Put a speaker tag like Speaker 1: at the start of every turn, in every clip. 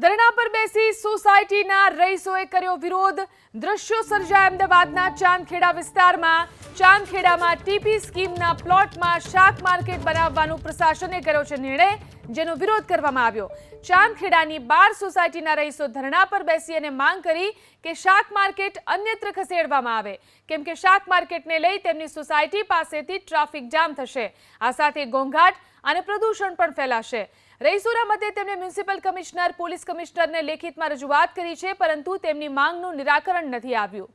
Speaker 1: ધરણા પર બેસી સોસાયટીના રહીશોએ કર્યો વિરોધ। દ્રશ્યો સર્જાયા અમદાવાદના ચાંદખેડા વિસ્તારમાં। ચાંદખેડામાં ટીપી સ્કીમના પ્લોટમાં શાક માર્કેટ બનાવવાનો પ્રશાસને કર્યો છે નિર્ણય, જેનો વિરોધ કરવામાં આવ્યો। ચાંદખેડાની 12 સોસાયટીના રહીશો ધરણા પર બેસી અને માંગ કરી કે શાક માર્કેટ અન્યત્ર ખસેડવામાં આવે, કેમ કે શાક માર્કેટને લઈ તેમની સોસાયટી પાસેથી ટ્રાફિક જામ થશે। આ સાથે ઘોંઘાટ અને પ્રદૂષણ પણ ફેલાશે। રહીશોના મતે તેમણે મ્યુનિસિપલ કમિશનર, પોલીસ કમિશનરને લેખિતમાં રજૂઆત કરી છે, પરંતુ તેમની માંગનું નિરાકરણ નથી આવ્યું।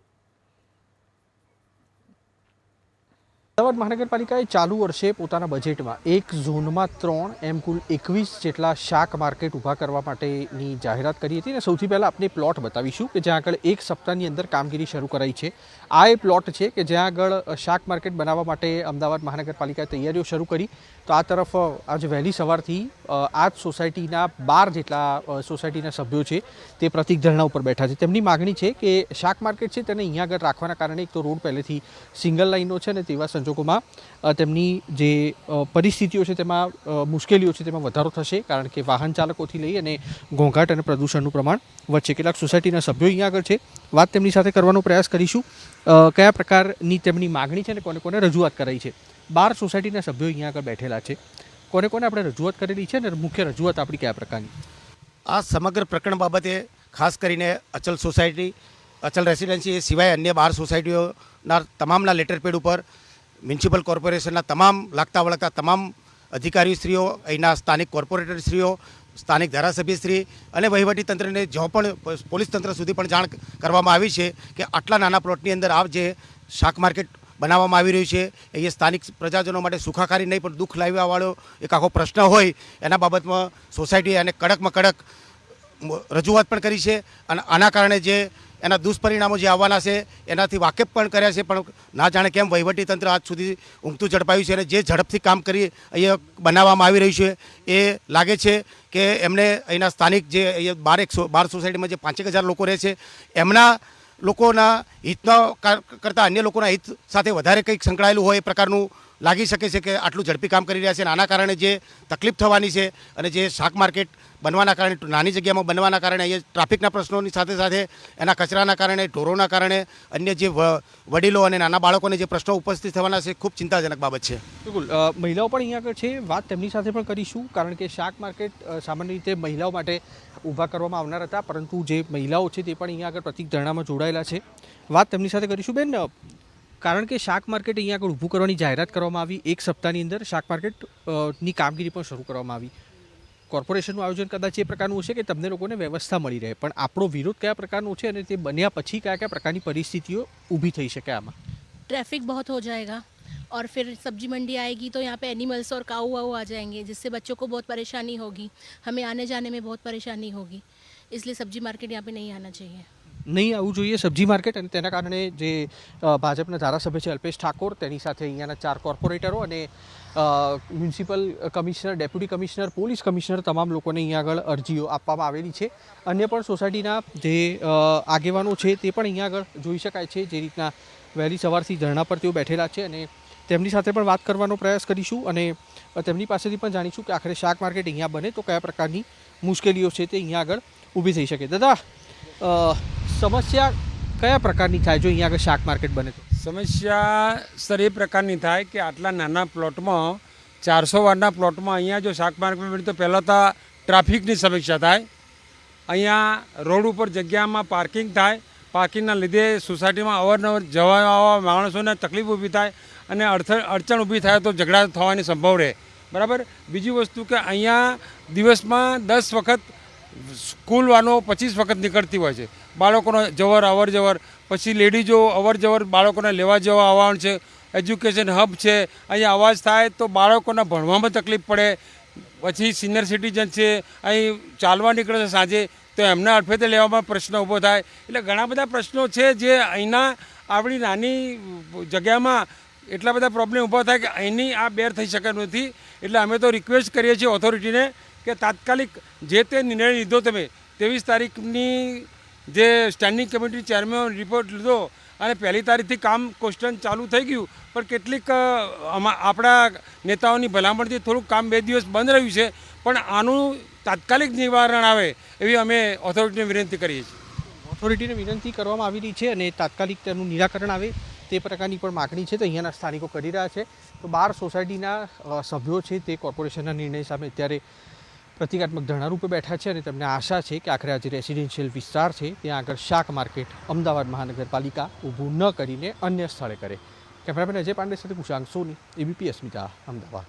Speaker 2: અમદાવાદ મહાનગરપાલિકાએ ચાલુ વર્ષે પોતાના બજેટમાં એક ઝોનમાં 3 એમ કુલ 21 જેટલા શાક માર્કેટ ઊભા કરવા માટેની જાહેરાત કરી હતી। અને સૌથી પહેલાં આપણે પ્લોટ બતાવીશું કે જ્યાં આગળ એક સપ્તાહની અંદર કામગીરી શરૂ કરાઈ છે। આ એ પ્લોટ છે કે જ્યાં આગળ શાક માર્કેટ બનાવવા માટે અમદાવાદ મહાનગરપાલિકાએ તૈયારીઓ શરૂ કરી। તો આ તરફ આજે વહેલી સવારથી આ જ સોસાયટીના 12 જેટલા સોસાયટીના સભ્યો છે તે પ્રતિક ધરણા ઉપર બેઠા છે। તેમની માગણી છે કે શાક માર્કેટ છે તેને અહીંયા આગળ રાખવાના કારણે એક તો રોડ પહેલેથી સિંગલ લાઈનો છે અને તેવા સંજોગોમાં તેમની જે પરિસ્થિતિઓ છે તેમાં મુશ્કેલીઓ છે તેમાં વધારો થશે, કારણ કે વાહન ચાલકોથી લઈ અને ઘોંઘાટ અને પ્રદૂષણનું પ્રમાણ વધશે। કેટલાક સોસાયટીના સભ્યો અહીંયા આગળ છે, વાત તેમની સાથે કરવાનો પ્રયાસ કરીશું। કયા પ્રકારની તેમની માગણી છે અને કોને કોને રજૂઆત કરાઈ છે। 12 સોસાયટીના સભ્યો અહીંયા આગળ બેઠેલા છે, કોને કોને આપણે રજૂઆત કરેલી છે અને મુખ્ય રજૂઆત આપણી કયા પ્રકારની?
Speaker 3: આ સમગ્ર પ્રકરણ બાબતે ખાસ કરીને અચલ સોસાયટી, અચલ રેસિડેન્સી એ સિવાય અન્ય 12 સોસાયટીઓના તમામના લેટરપેડ ઉપર મ્યુનિસિપલ કોર્પોરેશનના તમામ લાગતા વળગતા તમામ અધિકારીશ્રીઓ, અહીંના સ્થાનિક કોર્પોરેટરશ્રીઓ, સ્થાનિક ધારાસભ્યશ્રી અને વહીવટીતંત્રને જો પણ પોલીસ તંત્ર સુધી પણ જાણ કરવામાં આવી છે કે આટલા નાના પ્લોટની અંદર આ જે શાક માર્કેટ બનાવવામાં આવી રહ્યું છે એ સ્થાનિક પ્રજાજનો માટે સુખાકારી નહીં પણ દુઃખ લાવવાવાળો એક આખો પ્રશ્ન હોય, એના બાબતમાં સોસાયટી અને કડકમાં કડક રજૂઆત પણ કરી છે। અને આના કારણે જે એના દુષ્પરિણામો જે આવવાના છે એનાથી વાકેફ પણ કર્યા છે, પણ ના જાણે કેમ વહીવટીતંત્ર આજ સુધી ઊંઘતું ઝડપાયું છે અને જે ઝડપથી કામ કરી અહીંયા બનાવવામાં આવી રહ્યું છે એ લાગે છે કે એમને અહીંના સ્થાનિક જે અહીંયા 12 સોસાયટીમાં જે 5,000 લોકો રહે છે એમના લોકોના હિતના કરતાં અન્ય લોકોના હિત સાથે વધારે કંઈક સંકળાયેલું હોય એ પ્રકારનું લાગી શકે છે કે આટલું ઝડપી કામ કરી રહ્યા છે। અને આના કારણે જે તકલીફ થવાની છે અને જે શાક માર્કેટ બનવાના કારણે નાની જગ્યામાં બનવાના કારણે અહીંયા ટ્રાફિકના પ્રશ્નોની સાથે સાથે એના કચરાના કારણે, ઢોરોના કારણે અન્ય જે વડીલો અને નાના બાળકોને જે પ્રશ્નો ઉપસ્થિત થવાના છે ખૂબ ચિંતાજનક બાબત છે।
Speaker 2: બિલકુલ, મહિલાઓ પણ અહીંયા આગળ છે, વાત તેમની સાથે પણ કરીશું, કારણ કે શાક માર્કેટ સામાન્ય રીતે મહિલાઓ માટે ઊભા કરવામાં આવનાર હતા, પરંતુ જે મહિલાઓ છે તે પણ અહીંયા આગળ પ્રતિક ધરણામાં જોડાયેલા છે। વાત તેમની સાથે કરીશું। બેન, કારણ કે શાક માર્કેટ અહીંયા આગળ ઊભું કરવાની જાહેરાત કરવામાં આવી, એક સપ્તાહની અંદર શાક માર્કેટની કામગીરી પણ શરૂ કરવામાં આવી, કોર્પોરેશનનું આયોજન કદાચ એ પ્રકારનું હશે કે તમને લોકોને વ્યવસ્થા મળી રહે, પણ આપણો વિરોધ કયા પ્રકારનો છે અને તે બન્યા પછી કયા કયા પ્રકારની પરિસ્થિતિઓ ઊભી થઈ શકે? આમાં
Speaker 4: ट्रैफिक बहुत हो जाएगा और फिर सब्जी मंडी आएगी तो यहाँ पे एनिमल्स और काऊ वाऊ आ जाएंगे, जिससे बच्चों को बहुत परेशानी होगी, हमें आने जाने में बहुत परेशानी होगी, इसलिए सब्जी मार्केट यहाँ पे नहीं आना चाहिए।
Speaker 2: નહીં આવવું જોઈએ સબ્જી માર્કેટ, અને તેના કારણે જે ભાજપના ધારાસભ્ય છે અલ્પેશ ઠાકોર, તેની સાથે અહીંયાના 4 કોર્પોરેટરો અને municipal commissioner, deputy commissioner, police commissioner, તમામ લોકોને અહીંયા આગળ અરજીઓ આપવામાં આવેલી છે। અન્ય પણ સોસાયટીના જે આગેવાનો છે તે પણ અહીંયા આગળ જોઈ શકાય છે, જે રીતના વહેલી સવારથી ધરણા પર તેઓ બેઠેલા છે, અને તેમની સાથે પણ વાત કરવાનો પ્રયાસ કરીશું અને તેમની પાસેથી પણ જાણીશું કે આખરે શાક માર્કેટ અહીંયા બને તો કયા પ્રકારની મુશ્કેલીઓ છે તે અહીંયા આગળ ઊભી થઈ શકે। દાદા, સમસ્યા કયા પ્રકારની થાય જો અહીંયા આગળ શાક માર્કેટ બને તો?
Speaker 5: સમસ્યા સર એ પ્રકારની થાય કે આટલા નાના પ્લોટમાં, 400 વારના પ્લોટમાં અહીંયા જો શાક માર્કેટ બને તો પહેલાં તો ટ્રાફિકની સમસ્યા થાય, અહીંયા રોડ ઉપર જગ્યામાં પાર્કિંગ થાય, પાર્કિંગના લીધે સોસાયટીમાં અવારનવાર જવા આવવા માણસોને તકલીફ ઊભી થાય અને અડચણ ઊભી થાય તો ઝઘડા થવાની સંભવ રહે, બરાબર। બીજી વસ્તુ કે અહીંયા દિવસમાં 10 વખત સ્કૂલ વાનો 25 વખત નીકળતી હોય છે, બાળકોનો અવર જવર, પછી લેડીઝો અવર જવર બાળકોને લેવા જવા આવવાનું છે, એજ્યુકેશન હબ છે, અહીંયા અવાજ થાય તો બાળકોને ભણવામાં તકલીફ પડે, પછી સિનિયર સિટીઝન છે અહીં ચાલવા નીકળે છે સાંજે તો એમને અડફેટે લેવામાં પ્રશ્ન ઊભો થાય। એટલે ઘણા બધા પ્રશ્નો છે જે અહીંના આપણી નાની જગ્યામાં એટલા બધા પ્રોબ્લેમ ઊભા થાય કે અહીંની આ બેર થઈ શકે નથી। એટલે અમે તો રિક્વેસ્ટ કરીએ છીએ ઓથોરિટીને કે તાત્કાલિક જે તે નિર્ણય લીધો તમે 23 તારીખની જે સ્ટેન્ડિંગ કમિટી ચેરમેન રિપોર્ટ લીધો અને 1લી તારીખથી કામ કોન્સ્ટન્ટ ચાલુ થઈ ગયું, પણ કેટલીક આપણા નેતાઓની ભલામણથી થોડુંક કામ 2 દિવસ બંધ રહ્યું છે, પણ આનું તાત્કાલિક નિવારણ આવે એવી અમે ઓથોરિટીને વિનંતી કરીએ છીએ.
Speaker 2: ઓથોરિટીને વિનંતી કરવામાં આવી રહી છે અને તાત્કાલિક તેનું નિરાકરણ આવે તે પ્રકારની પણ માગણી છે તો અહીંયાના સ્થાનિકો કરી રહ્યા છે. તો 12 સોસાયટીના સભ્યો છે તે કોર્પોરેશનના નિર્ણય સામે અત્યારે પ્રતિકાત્મક ધરણા રૂપે બેઠા છે અને તેમને આશા છે કે આખરે આજે રેસિડેન્શિયલ વિસ્તાર છે ત્યાં આગળ શાક માર્કેટ અમદાવાદ મહાનગરપાલિકા ઊભું ન કરીને અન્ય સ્થળે કરે. કેમેરામેન અજય પાંડે સાથે કુશાંક સોની, એબીપી અસ્મિતા, અમદાવાદ.